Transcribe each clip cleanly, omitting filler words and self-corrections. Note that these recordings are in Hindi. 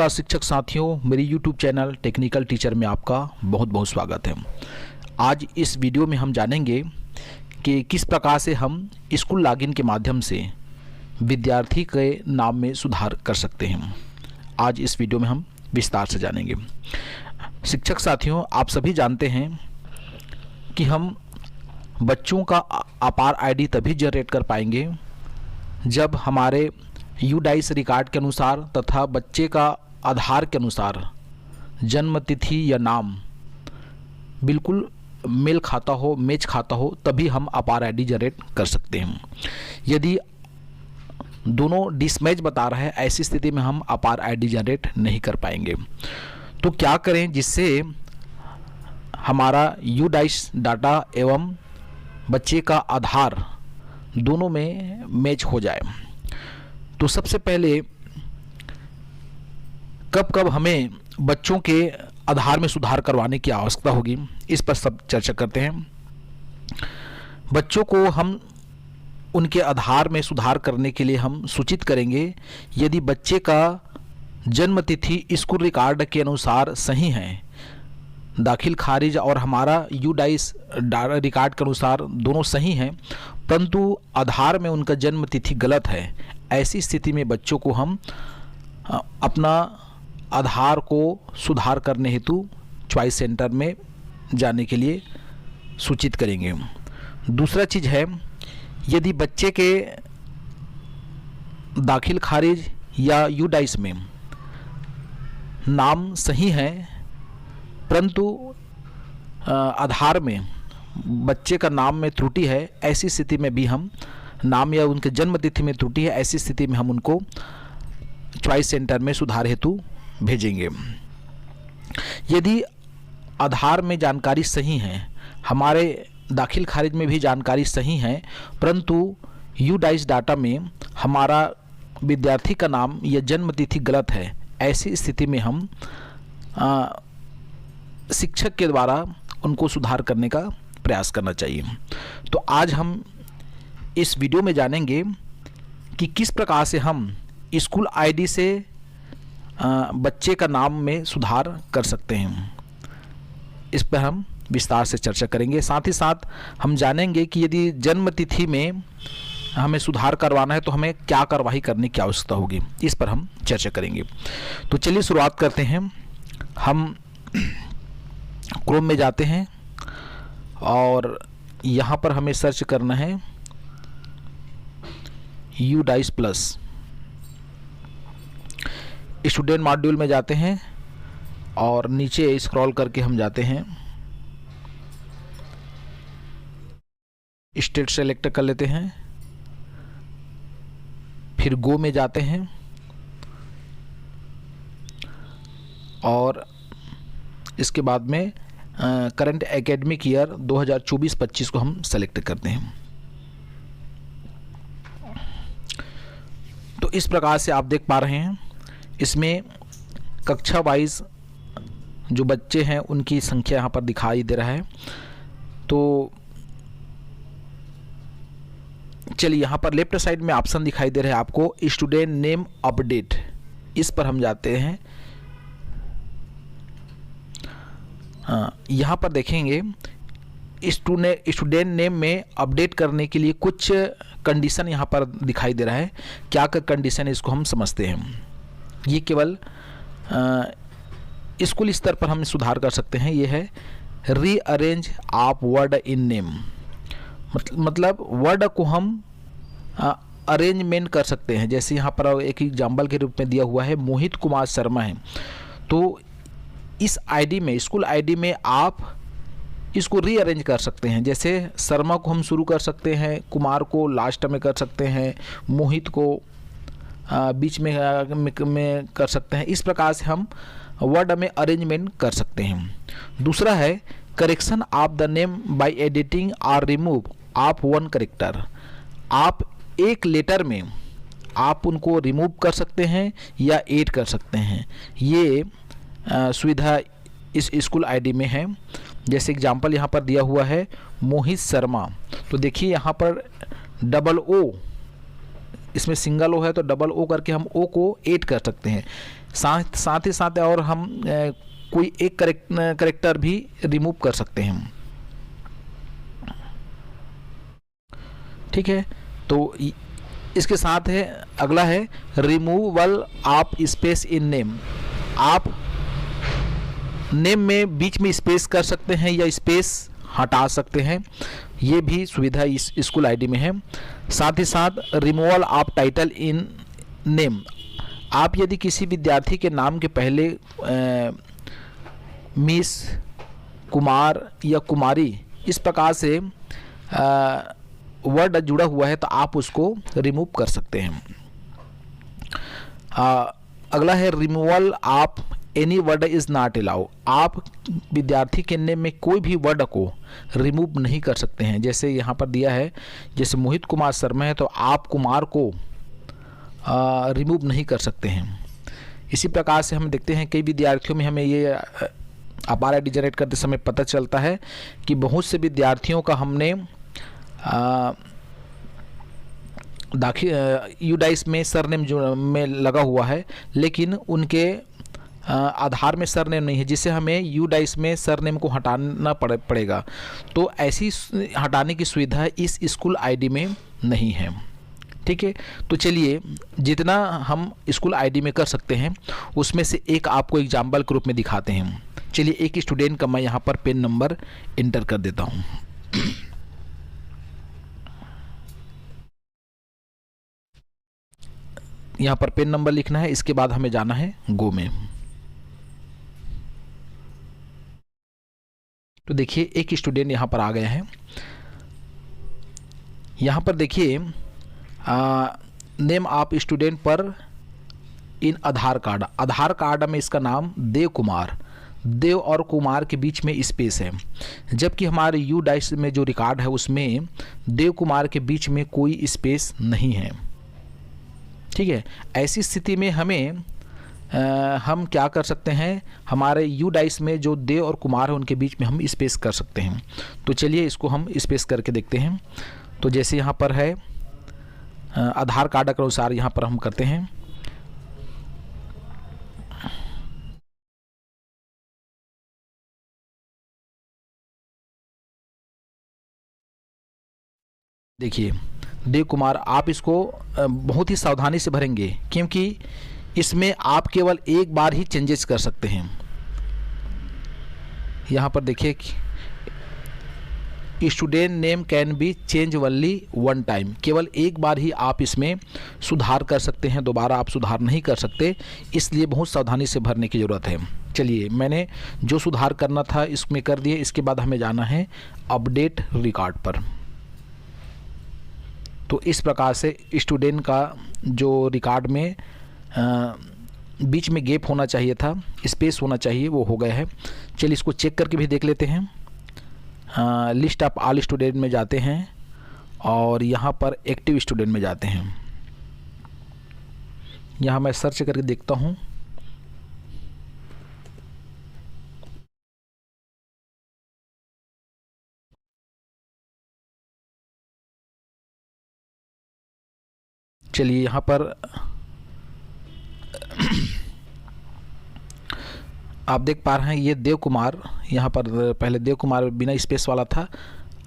नमस्कार शिक्षक साथियों, मेरी YouTube चैनल टेक्निकल टीचर में आपका बहुत बहुत स्वागत है। आज इस वीडियो में हम जानेंगे कि किस प्रकार से हम स्कूल लॉगिन के माध्यम से विद्यार्थी के नाम में सुधार कर सकते हैं। आज इस वीडियो में हम विस्तार से जानेंगे। शिक्षक साथियों, आप सभी जानते हैं कि हम बच्चों का अपार आईडी तभी जनरेट कर पाएंगे जब हमारे यूडाइस रिकॉर्ड के अनुसार तथा बच्चे का आधार के अनुसार जन्म तिथि या नाम बिल्कुल मेल खाता हो, मैच खाता हो, तभी हम अपार आईडी जनरेट कर सकते हैं। यदि दोनों डिसमैच बता रहा है, ऐसी स्थिति में हम अपार आईडी जनरेट नहीं कर पाएंगे। तो क्या करें जिससे हमारा यूडाइस डाटा एवं बच्चे का आधार दोनों में मैच हो जाए। तो सबसे पहले कब कब हमें बच्चों के आधार में सुधार करवाने की आवश्यकता होगी, इस पर सब चर्चा करते हैं। बच्चों को हम उनके आधार में सुधार करने के लिए हम सूचित करेंगे यदि बच्चे का जन्म तिथि स्कूल रिकॉर्ड के अनुसार सही है, दाखिल खारिज और हमारा यूडाइस रिकॉर्ड के अनुसार दोनों सही हैं, परंतु आधार में उनका जन्म तिथि गलत है। ऐसी स्थिति में बच्चों को हम अपना आधार को सुधार करने हेतु चॉइस सेंटर में जाने के लिए सूचित करेंगे। दूसरा चीज़ है, यदि बच्चे के दाखिल खारिज या यूडाइस में नाम सही है परंतु आधार में बच्चे का नाम में त्रुटि है, ऐसी स्थिति में भी हम नाम या उनके जन्म तिथि में त्रुटि है, ऐसी स्थिति में हम उनको चॉइस सेंटर में सुधार हेतु भेजेंगे। यदि आधार में जानकारी सही है, हमारे दाखिल खारिज में भी जानकारी सही है, परंतु यूडाइस डाटा में हमारा विद्यार्थी का नाम या जन्म तिथि गलत है, ऐसी स्थिति में हम शिक्षक के द्वारा उनको सुधार करने का प्रयास करना चाहिए। तो आज हम इस वीडियो में जानेंगे कि किस प्रकार से हम स्कूल आईडी से बच्चे का नाम में सुधार कर सकते हैं। इस पर हम विस्तार से चर्चा करेंगे। साथ ही साथ हम जानेंगे कि यदि जन्म तिथि में हमें सुधार करवाना है तो हमें क्या कार्रवाई करने की आवश्यकता होगी, इस पर हम चर्चा करेंगे। तो चलिए शुरुआत करते हैं। हम क्रोम में जाते हैं और यहाँ पर हमें सर्च करना है यूडाइस प्लस। स्टूडेंट मॉड्यूल में जाते हैं और नीचे स्क्रॉल करके हम जाते हैं, स्टेट सेलेक्ट कर लेते हैं, फिर गो में जाते हैं और इसके बाद में करंट एकेडमिक ईयर 2024-25 को हम सेलेक्ट करते हैं। तो इस प्रकार से आप देख पा रहे हैं, इसमें कक्षा वाइज जो बच्चे हैं उनकी संख्या यहाँ पर दिखाई दे रहा है। तो चलिए, यहाँ पर लेफ्ट साइड में ऑप्शन दिखाई दे रहा है आपको स्टूडेंट नेम अपडेट, इस पर हम जाते हैं। यहाँ पर देखेंगे स्टूडेंट नेम में अपडेट करने के लिए कुछ कंडीशन यहाँ पर दिखाई दे रहा है। क्या क्या कंडीशन है इसको हम समझते हैं। ये केवल स्कूल स्तर पर हम सुधार कर सकते हैं। ये है rearrange of word in name, मतलब वर्ड को हम अरेंजमेंट कर सकते हैं। जैसे यहाँ पर एक एग्जाम्पल के रूप में दिया हुआ है मोहित कुमार शर्मा है, तो इस आईडी में, स्कूल आईडी में आप इसको रीअरेंज कर सकते हैं। जैसे शर्मा को हम शुरू कर सकते हैं, कुमार को लास्ट में कर सकते हैं, मोहित को बीच में कर सकते हैं। इस प्रकार से हम वर्ड में अरेंजमेंट कर सकते हैं। दूसरा है correction of the name by editing और रिमूव ऑफ वन करेक्टर। आप एक लेटर में आप उनको रिमूव कर सकते हैं या ऐड कर सकते हैं। ये सुविधा इस स्कूल आईडी में है। जैसे एग्जाम्पल यहाँ पर दिया हुआ है मोहित शर्मा, तो देखिए यहाँ पर डबल ओ, इसमें सिंगल ओ है तो डबल ओ करके हम ओ को ऐड कर सकते हैं। साथ ही साथ और हम कोई एक करेक्टर भी रिमूव कर सकते हैं। ठीक है, तो इसके साथ है अगला है removal of space in name. आप नेम में बीच में स्पेस कर सकते हैं या स्पेस हटा सकते हैं, ये भी सुविधा इस स्कूल आईडी में है। साथ ही साथ removal of title in name. आप यदि किसी विद्यार्थी के नाम के पहले मिस, कुमार या कुमारी इस प्रकार से वर्ड जुड़ा हुआ है तो आप उसको रिमूव कर सकते हैं। अगला है removal of any word is not allow. आप विद्यार्थी के नेम में कोई भी वर्ड को रिमूव नहीं कर सकते हैं। जैसे यहाँ पर दिया है, जैसे मोहित कुमार शर्मा है तो आप कुमार को रिमूव नहीं कर सकते हैं। इसी प्रकार से हम देखते हैं कई विद्यार्थियों में हमें ये अपार आईडी जनरेट करते समय पता चलता है कि बहुत से विद्यार्थियों का हमने यूडाइस में सरनेम जो में लगा हुआ है, लेकिन उनके आधार में सरनेम नहीं है, जिससे हमें यूडाइस में सरनेम को हटाना पड़ेगा। तो ऐसी हटाने की सुविधा इस स्कूल आईडी में नहीं है। ठीक है, तो चलिए जितना हम स्कूल आईडी में कर सकते हैं उसमें से एक आपको एग्जाम्पल के रूप में दिखाते हैं। चलिए एक स्टूडेंट का मैं यहाँ पर पेन नंबर इंटर कर देता हूँ। यहाँ पर पेन नंबर लिखना है, इसके बाद हमें जाना है गो में। तो देखिए एक स्टूडेंट यहाँ पर आ गया है। यहाँ पर देखिए नेम ऑफ स्टूडेंट पर इन आधार कार्ड में इसका नाम देव कुमार, देव और कुमार के बीच में स्पेस है, जबकि हमारे यूडाइस में जो रिकॉर्ड है उसमें देव कुमार के बीच में कोई स्पेस नहीं है। ठीक है, ऐसी स्थिति में हम क्या कर सकते हैं, हमारे यूडाइस में जो देव और कुमार है उनके बीच में हम स्पेस कर सकते हैं। तो चलिए इसको हम स्पेस करके देखते हैं। तो जैसे यहाँ पर है आधार कार्ड के अनुसार यहाँ पर हम करते हैं। देखिए देव कुमार, आप इसको बहुत ही सावधानी से भरेंगे क्योंकि इसमें आप केवल एक बार ही चेंजेस कर सकते हैं। यहाँ पर देखिए student name can be change only one time, केवल एक बार ही आप इसमें सुधार कर सकते हैं, दोबारा आप सुधार नहीं कर सकते, इसलिए बहुत सावधानी से भरने की ज़रूरत है। चलिए मैंने जो सुधार करना था इसमें कर दिए। इसके बाद हमें जाना है अपडेट रिकॉर्ड पर। तो इस प्रकार से स्टूडेंट का जो रिकॉर्ड में बीच में गैप होना चाहिए था, स्पेस होना चाहिए, वो हो गया है। चलिए इसको चेक करके भी देख लेते हैं। लिस्ट ऑफ ऑल स्टूडेंट में जाते हैं और यहाँ पर एक्टिव स्टूडेंट में जाते हैं। यहाँ मैं सर्च करके देखता हूँ। चलिए यहाँ पर आप देख पा रहे हैं ये देव कुमार, यहाँ पर पहले देव कुमार बिना स्पेस वाला था,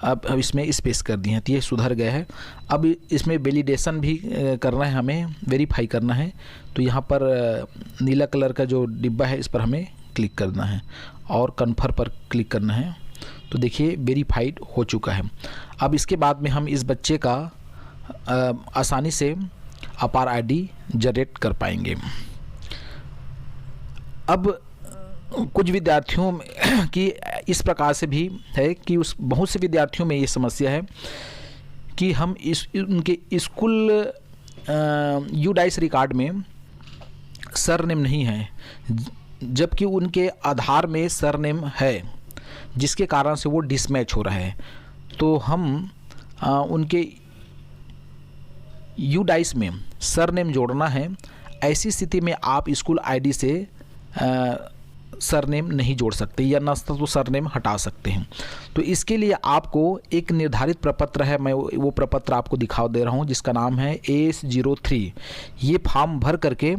अब इसमें स्पेस कर दिए हैं तो ये सुधर गया है। अब इसमें वैलिडेशन भी करना है, हमें वेरीफाई करना है। तो यहाँ पर नीला कलर का जो डिब्बा है इस पर हमें क्लिक करना है और कन्फर्म पर क्लिक करना है। तो देखिए वेरीफाइड हो चुका है। अब इसके बाद में हम इस बच्चे का आसानी से अपार आईडी जनरेट कर पाएंगे। अब कुछ विद्यार्थियों की इस प्रकार से भी है कि बहुत से विद्यार्थियों में ये समस्या है कि हम उनके स्कूल यूडाइस रिकॉर्ड में सरनेम नहीं है, जबकि उनके आधार में सरनेम है, जिसके कारण से वो डिसमैच हो रहा है। तो हम उनके यूडाइस में सरनेम जोड़ना है। ऐसी स्थिति में आप स्कूल आईडी से सरनेम नहीं जोड़ सकते या न तो सरनेम हटा सकते हैं। तो इसके लिए आपको एक निर्धारित प्रपत्र है, मैं वो प्रपत्र आपको दिखा दे रहा हूँ, जिसका नाम है AS03। ये फॉर्म भर करके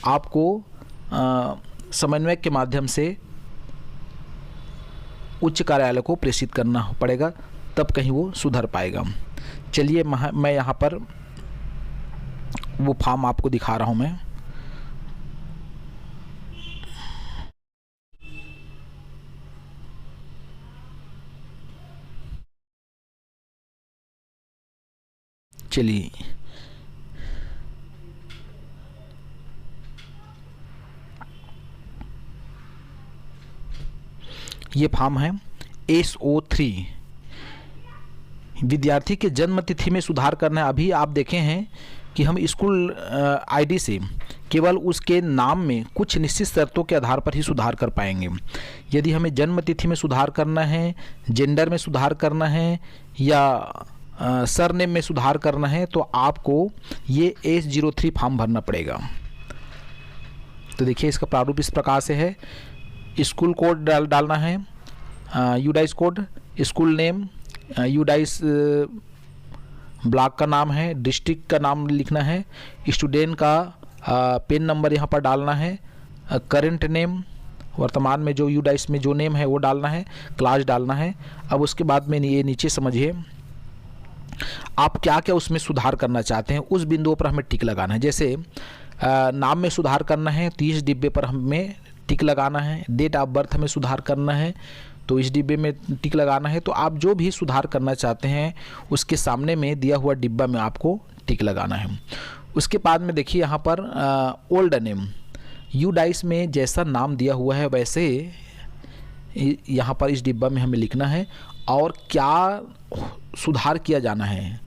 आपको समन्वयक के माध्यम से उच्च कार्यालय को प्रेषित करना पड़ेगा, तब कहीं वो सुधर पाएगा। चलिए मैं यहाँ पर वो फॉर्म आपको दिखा रहा हूँ मैं। चलिए ये फॉर्म है SO3, विद्यार्थी के जन्म तिथि में सुधार करना है। अभी आप देखे हैं कि हम स्कूल आईडी से केवल उसके नाम में कुछ निश्चित शर्तों के आधार पर ही सुधार कर पाएंगे। यदि हमें जन्म तिथि में सुधार करना है, जेंडर में सुधार करना है या सरनेम में सुधार करना है, तो आपको ये S03 फॉर्म भरना पड़ेगा। तो देखिए इसका प्रारूप इस प्रकार से है। स्कूल कोड डालना है, UDISE code, school name, UDISE block का नाम है, डिस्ट्रिक्ट का नाम लिखना है, स्टूडेंट का पेन नंबर यहाँ पर डालना है, करंट नेम, वर्तमान में जो यूडाइस में जो नेम है वो डालना है, क्लास डालना है। अब उसके बाद में ये नीचे समझिए आप क्या क्या उसमें सुधार करना चाहते हैं, उस बिंदुओं पर हमें टिक लगाना है। जैसे नाम में सुधार करना है तो इस डिब्बे पर हमें टिक लगाना है। डेट ऑफ बर्थ में सुधार करना है तो इस डिब्बे में टिक लगाना है। तो आप जो भी सुधार करना चाहते हैं उसके सामने में दिया हुआ डिब्बा में आपको टिक लगाना है। उसके बाद में देखिए यहाँ पर ओल्ड नेम, यूडाइस में जैसा नाम दिया हुआ है वैसे यहाँ पर इस डिब्बा में हमें लिखना है और क्या सुधार किया जाना है,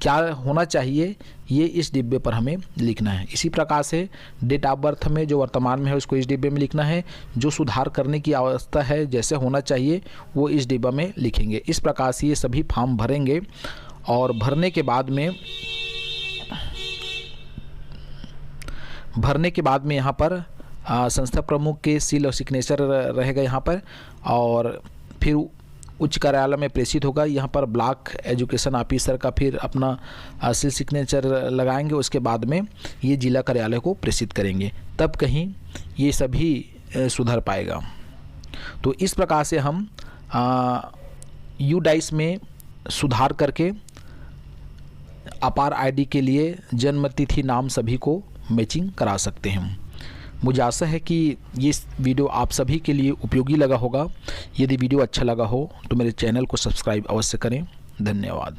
क्या होना चाहिए, ये इस डिब्बे पर हमें लिखना है। इसी प्रकार से डेट ऑफ बर्थ में जो वर्तमान में है उसको इस डिब्बे में लिखना है, जो सुधार करने की अवस्था है जैसे होना चाहिए वो इस डिब्बा में लिखेंगे। इस प्रकार से ये सभी फॉर्म भरेंगे और भरने के बाद में यहाँ पर संस्था प्रमुख के सील और सिग्नेचर रहेगा यहाँ पर, और फिर उच्च कार्यालय में प्रेषित होगा। यहाँ पर ब्लॉक एजुकेशन ऑफिसर का फिर अपना सील सिग्नेचर लगाएंगे। उसके बाद में ये जिला कार्यालय को प्रेषित करेंगे, तब कहीं ये सभी सुधर पाएगा। तो इस प्रकार से हम यूडाइस में सुधार करके अपार आईडी के लिए जन्म तिथि नाम सभी को मैचिंग करा सकते हैं। मुझे आशा है कि ये वीडियो आप सभी के लिए उपयोगी लगा होगा। यदि वीडियो अच्छा लगा हो तो मेरे चैनल को सब्सक्राइब अवश्य करें। धन्यवाद।